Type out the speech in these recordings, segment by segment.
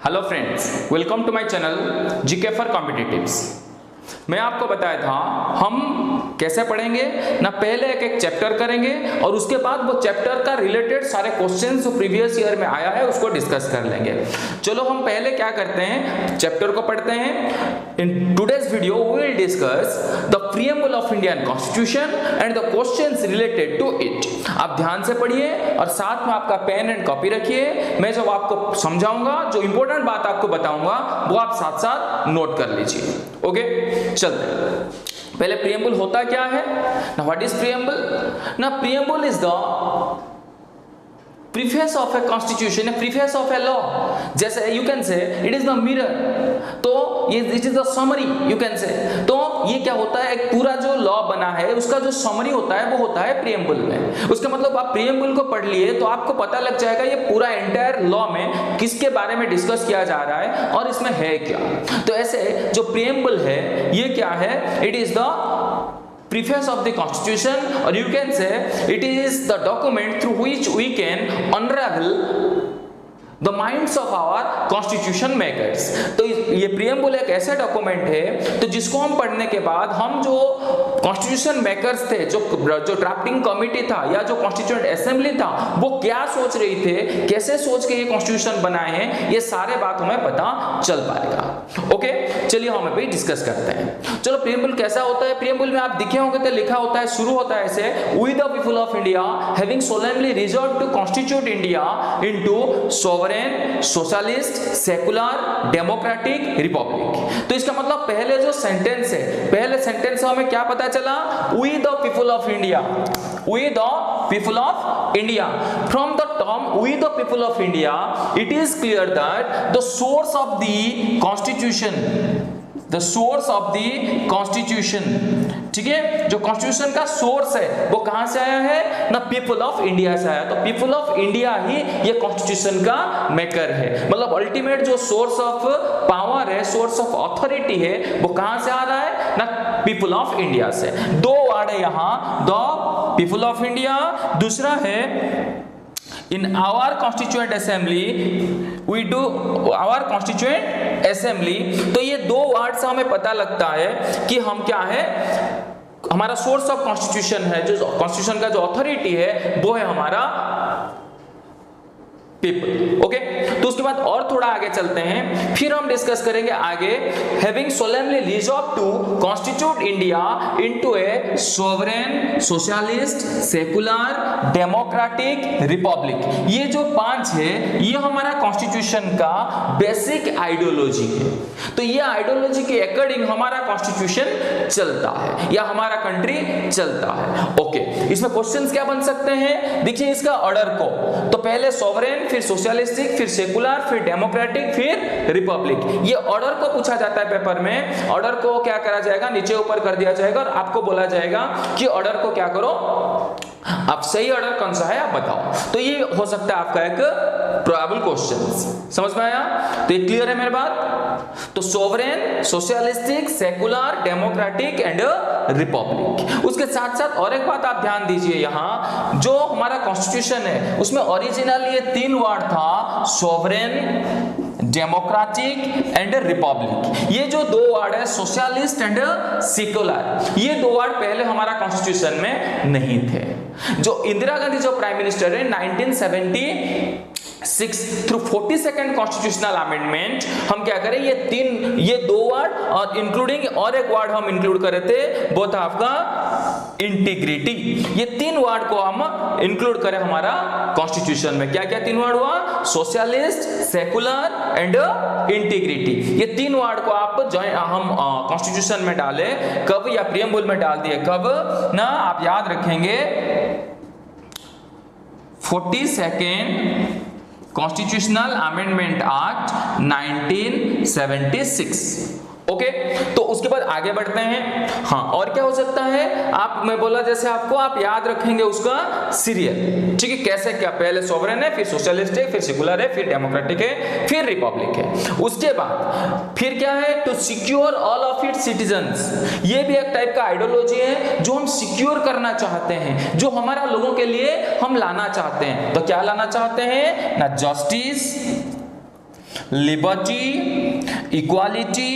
Hello friends, welcome to my channel GK for competitives. मैं आपको बताया था हम कैसे पढ़ेंगे ना, पहले एक एक चैप्टर करेंगे और उसके बाद वो चैप्टर का रिलेटेड सारे क्वेश्चंस जो प्रीवियस ईयर में आया है उसको डिस्कस कर लेंगे। चलो हम पहले क्या करते हैं, चैप्टर को पढ़ते हैं। In today's video we will discuss the preamble of Indian constitution and the questions related to it. आप ध्यान से पढ़िए और साथ में आपका पेन एंड कॉपी रखिए। मैं जब आपको समझाऊंगा, जो इंपॉर्टेंट बात आपको बताऊंगा वो आप साथ साथ नोट कर लीजिए। ओके, चलते हैं। पहले प्रीएम्बल होता क्या है ना, व्हाट इज प्रीएम्बल ना, preamble is the preface of a constitution, a preface of a law. जैसे you can say it is the mirror, तो ये it is the summary you can say। तो ये क्या होता है, एक पूरा जो लॉ बना है उसका जो समरी होता है वो होता है प्रीएम्बल में। उसका मतलब आप प्रीएम्बल को पढ़ लिए तो आपको पता लग जाएगा ये पूरा एंटायर लॉ में किसके बारे में डिस्कस किया जा रहा है और इसमें है क्या। तो ऐसे जो प्रीएम्बल है ये क्या है, it is the preface of the constitution, or you can say it is the document through which we can unravel the minds of our constitution makers। तो ये प्रीएम्बल एक ऐसा डॉक्यूमेंट है तो जिसको हम पढ़ने के बाद हम जो कॉन्स्टिट्यूशन मेकर्स थे, जो ड्राफ्टिंग कमिटी था या जो कॉन्स्टिट्यूएंट असेंबली था, वो क्या सोच रही थे, कैसे सोच के ये कॉन्स्टिट्यूशन बनाए हैं, ये सारे बात हमें पता चल पाएगा। ओके, चलिए हम अभी डिस्कस करते हैं। चलो प्रीएम्बल कैसा होता है, प्रीएम्बल में आप दिखे होंगे तो लिखा होता है, शुरू होता है ऐसे, we the people of India having solemnly resolved to constitute India into sovereign, socialist, secular, democratic republic. तो इसका मतलब पहले जो सेंटेंस है, पहले सेंटेंस में हमें क्या पता चला, we the people of India, we the people of India. From the term we the people of India it is clear that the source of the constitution, the source of the constitution, ठीक है, जो constitution का source है वो कहां से आया है ना, पीपल ऑफ इंडिया से आया। तो पीपल ऑफ इंडिया ही ये कॉन्स्टिट्यूशन का मेकर है। मतलब अल्टीमेट जो सोर्स ऑफ पावर है, सोर्स ऑफ अथॉरिटी है, वो कहां से आ रहा है ना, पीपल ऑफ इंडिया से। दो वर्ड है यहाँ, द पीपल ऑफ इंडिया, दूसरा है in our constituent assembly we do our constituent assembly। तो ये दो वर्ड से हमें पता लगता है कि हम क्या है, हमारा सोर्स ऑफ कॉन्स्टिट्यूशन है, जो कॉन्स्टिट्यूशन का जो अथॉरिटी है वो है हमारा पीपल। ओके, तो उसके बाद और थोड़ा आगे चलते हैं, फिर हम डिस्कस करेंगे आगे, having solemnly resolved to constitute India into a sovereign, socialist, secular, democratic republic. ये जो पांच है ये हमारा कॉन्स्टिट्यूशन का बेसिक आइडियोलॉजी है। तो ये आइडियोलॉजी के अकॉर्डिंग हमारा कॉन्स्टिट्यूशन चलता है या हमारा कंट्री चलता है। ओके, इसमें क्वेश्चंस क्या बन सकते हैं, देखिए इसका ऑर्डर को, तो पहले सोवरेन, फिर सोशलिस्टिक, फिर सेकुलर, फिर डेमोक्रेटिक, फिर रिपब्लिक। ये ऑर्डर को पूछा जाता है पेपर में। ऑर्डर को क्या करा जाएगा, नीचे ऊपर कर दिया जाएगा और आपको बोला जाएगा कि ऑर्डर को क्या करो, आप सही ऑर्डर कौन सा है आप बताओ। तो ये हो सकता है आपका एक प्रोबेबल क्वेश्चन। समझ में आया? तो ये क्लियर है मेरी बात। तो sovereign, socialistic, secular, democratic and Republic. उसके साथ साथ और एक बात आप ध्यान दीजिए, यहाँ जो हमारा कॉन्स्टिट्यूशन है उसमें ओरिजिनल ये तीन वर्ड था, सोवरेन, डेमोक्रेटिक एंड रिपब्लिक। ये जो दो वर्ड है, सोशलिस्ट एंड सेकुलर, ये दो वर्ड पहले हमारा कॉन्स्टिट्यूशन में नहीं थे। जो इंदिरा गांधी जो प्राइम मिनिस्टर है 1976 थ्रू 42nd कॉन्स्टिट्यूशनल अमेंडमेंट, हम क्या करें, ये दो वर्ड और इंक्लूडिंग और एक वर्ड हम इंक्लूड करे थे, वो था आपका इंटीग्रिटी। ये तीन वर्ड को हम इंक्लूड करें हमारा कॉन्स्टिट्यूशन में। क्या क्या तीन वर्ड हुआ, सोशलिस्ट, सेकुलर एंड इंटीग्रिटी। ये तीन वर्ड को आप हम कॉन्स्टिट्यूशन में डाले कब, या प्रीएम्बल में डाल दिए कब ना, आप याद रखेंगे 42nd constitutional amendment act 1976। Okay, तो उसके बाद आगे बढ़ते हैं। हाँ, और क्या हो सकता है, आप मैं बोला जैसे आपको, आप याद रखेंगे उसका सीरियल, ठीक है, कैसे क्या, पहले सोवरेन है, फिर सोशलिस्ट है, फिर सेकुलर है, फिर डेमोक्रेटिक है, फिर रिपब्लिक है। उसके बाद फिर क्या है, to secure all of its citizens. ये भी एक टाइप का आइडियोलॉजी है जो हम सिक्योर करना चाहते हैं, जो हमारा लोगों के लिए हम लाना चाहते हैं। तो क्या लाना चाहते हैं ना, justice, liberty, equality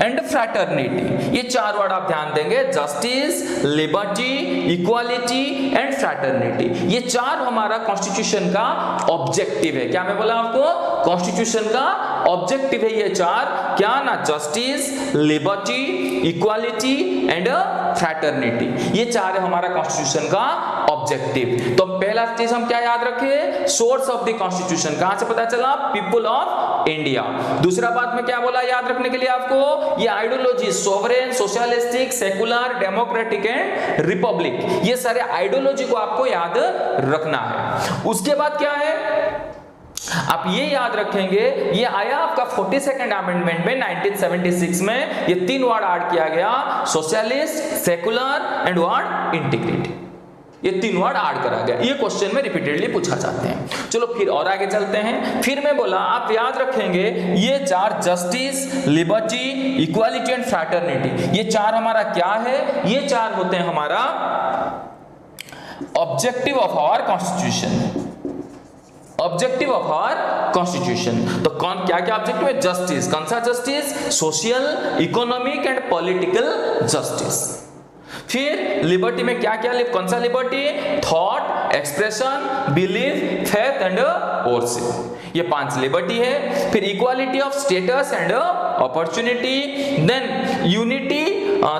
and fraternity. ये चार वर्ड आप ध्यान देंगे, justice, liberty, equality and fraternity. ये चार हमारा कॉन्स्टिट्यूशन का ऑब्जेक्टिव है। क्या मैं बोला आपको, कॉन्स्टिट्यूशन का ऑब्जेक्टिव है ये चार, क्या ना, justice, liberty, equality and fraternity. ये चार है हमारा कॉन्स्टिट्यूशन का ऑब्जेक्टिव। तो पहला चीज हम क्या याद रखें, सोर्स ऑफ द कॉन्स्टिट्यूशन, कहां से पता चला, पीपल ऑफ इंडिया। दूसरा बात में क्या बोला याद रखने के लिए आपको, ये ideology, sovereign, socialistic, secular, democratic and Republic, ये सारे आइडियोलॉजी को आपको याद रखना है। उसके बाद क्या है, आप ये याद रखेंगे, ये आया आपका 42nd अमेंडमेंट में 1976 में, ये तीन वर्ड ऐड किया गया, socialist, secular and word integrity. ये तीन वर्ड ऐड करा गया। ये क्वेश्चन में रिपीटेडली पूछा जाते हैं। चलो फिर और आगे चलते हैं। फिर मैं बोला आप याद रखेंगे ये चार, justice, liberty, equality and fraternity, ये चार हमारा क्या है, ये चार होते हैं हमारा objective of our constitution. Objective of our constitution. तो कौन क्या क्या ऑब्जेक्टिव है, जस्टिस, कौन सा justice, social, economic and political justice. फिर लिबर्टी में क्या क्या, कौन सा liberty, thought, expression, belief, faith and worship, ये 5 लिबर्टी है। फिर equality of status and opportunity, then unity,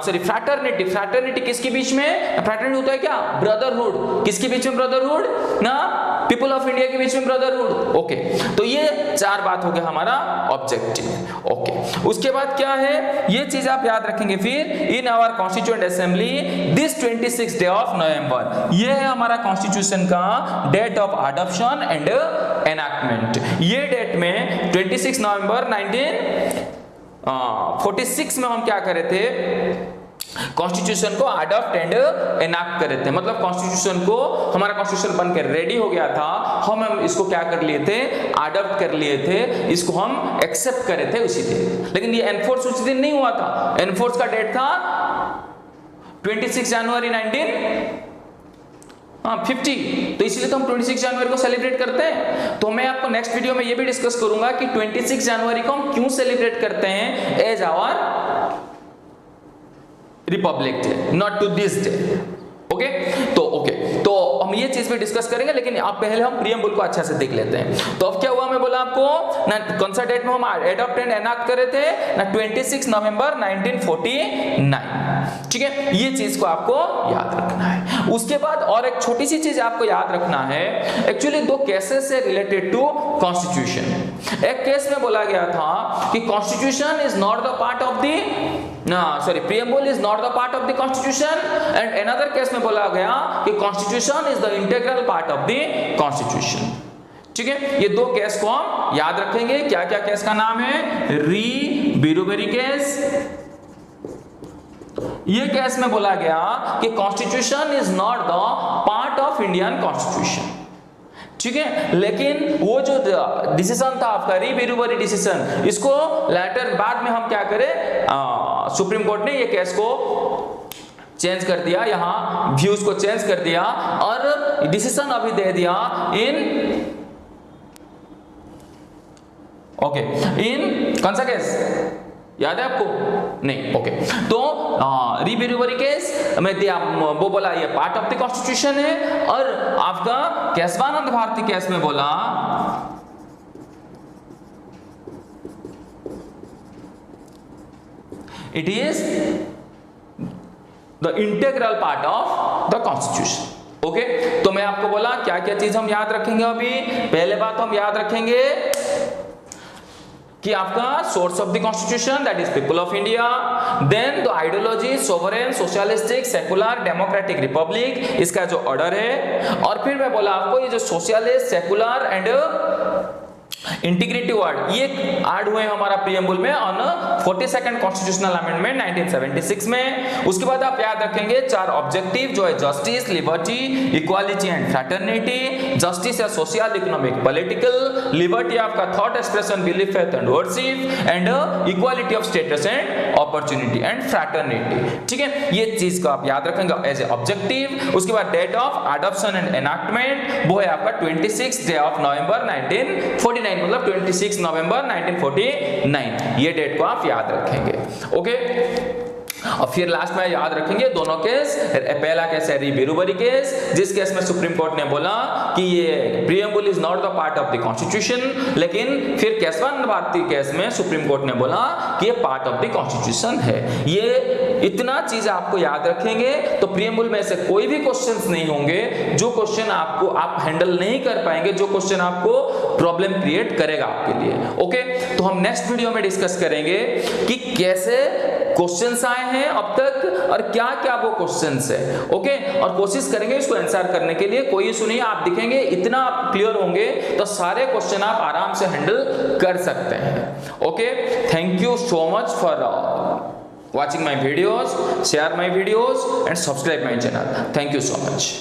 sorry fraternity, fraternity किसके बीच में, फ्रैटर्निटी होता है क्या, ब्रदरहुड, किसके बीच में ब्रदरहुड ना, पीपल ऑफ इंडिया के बीच में ब्रदरहुड। ओके, तो ये चार बात हो गया हमारा ऑब्जेक्टिव। ओके, उसके बाद क्या है, ये चीज आप याद रखेंगे। फिर in our constituent assembly this 26 day of November, ये है हमारा कॉन्स्टिट्यूशन का date of adoption and enactment. ये डेट में 26 नवंबर 1946 में हम क्या करे थे, कॉन्स्टिट्यूशन को अडॉप्ट एंड एनैक्ट करे थे। मतलब कॉन्स्टिट्यूशन को, हमारा कॉन्स्टिट्यूशन बनकर रेडी हो गया था, हम इसको क्या कर लिए थे, अडॉप्ट कर लिए थे, इसको हम एक्सेप्ट करे थे उसी दिन। लेकिन ये एनफोर्स उसी दिन नहीं हुआ था। एनफोर्स का डेट था 26 जनवरी 1950, तो इसलिए तो हम 26 जनवरी को सेलिब्रेट करते हैं। तो मैं आपको नेक्स्ट वीडियो में ये भी डिस्कस करूंगा कि 26 जनवरी को हम क्यों सेलिब्रेट करते हैं as our republic day, not to this day. Okay, तो हम ये चीज भी डिस्कस करेंगे, लेकिन आप पहले हम प्रीएम्बल को अच्छा से देख लेते हैं। तो अब क्या हुआ, मैं बोला आपको ना, कौन सा डेट में हम एडॉप्ट एंड एनैक्ट करे थे ना, 26 नवंबर 1949। ठीक है, ये चीज को आपको याद रखना है। उसके बाद और एक छोटी सी चीज आपको याद रखना है, एक्चुअली 2 केसेस से रिलेटेड टू कॉन्स्टिट्यूशन। एक केस में बोला गया था कि constitution is not the part of the preamble is not the part of the constitution, and another case में बोला गया कि constitution is the integral part of the constitution। ठीक है, ये 2 केस को हम याद रखेंगे। क्या क्या केस का नाम है, री बिरुबेरी केस। ये केस में बोला गया कि constitution is not the part of Indian constitution। ठीक है, लेकिन वो जो डिसीजन था आपका, री बिरुबेरी डिसीजन, इसको लेटर बाद में हम क्या करें, सुप्रीम कोर्ट ने ये केस को चेंज कर दिया, यहां व्यूज को चेंज कर दिया और डिसीजन अभी दे दिया इन कौन सा केस याद है आपको, नहीं? ओके, तो री बिरुबेरी केस में दिया, वो बोला ये पार्ट ऑफ द कॉन्स्टिट्यूशन है, और आपका केशवानंद भारती केस में बोला it is the integral part of the constitution. Okay, तो मैं आपको बोला क्या क्या चीज हम याद रखेंगे। अभी पहले बात हम याद रखेंगे कि आपका source of the constitution that is people of India, then the ideology, sovereign, socialistic, secular, democratic, republic, इसका जो ऑर्डर है, और फिर मैं बोला आपको ये जो socialist, secular and integrity word, ये ऐड हुए हमारा प्रीएम्बल में ऑन 42nd कॉन्स्टिट्यूशनल अमेंडमेंट 1976 में। उसके बाद आप याद रखेंगे 4 ऑब्जेक्टिव जो है justice, liberty, equality and fraternity. Justice या सोशल, इकोनॉमिक, पॉलिटिकल, लिबर्टी आपका thought expression, belief, faith and worship, and equality of status and opportunity and fraternity. ठीक है, ये चीज को आप याद रखेंगे एज ए ऑब्जेक्टिव। उसके बाद date of adoption and enactment वो है आपका 26 डे ऑफ नवंबर 1949, मतलब 26 नवंबर 1949, ये डेट को आप याद रखेंगे। ओके, और फिर लास्ट में याद रखेंगे दोनों केस। पहला केस है री-बेरुबरी केस, जिस केस में सुप्रीम कोर्ट ने बोला कि ये preamble is not the part of the constitution, लेकिन फिर केशवन भारती केस में सुप्रीम कोर्ट ने बोला कि ये पार्ट ऑफ द कॉन्स्टिट्यूशन है। ये इतना चीज आपको याद रखेंगे तो प्रीएम्बल में से कोई भी क्वेश्चंस नहीं होंगे जो क्वेश्चन आपको आप हैंडल नहीं कर पाएंगे, जो क्वेश्चन आपको प्रॉब्लम क्रिएट करेगा आपके लिए। ओके, तो हम नेक्स्ट वीडियो में डिस्कस करेंगे कि कैसे क्वेश्चंस आए हैं अब तक और क्या क्या वो क्वेश्चंस है। ओके, और कोशिश करेंगे इसको आंसर करने के लिए, कोई इशू नहीं, आप दिखेंगे इतना आप क्लियर होंगे तो सारे क्वेश्चन आप आराम से हैंडल कर सकते हैं। Okay, thank you so much for watching my videos, share my videos and subscribe my channel. Thank you so much.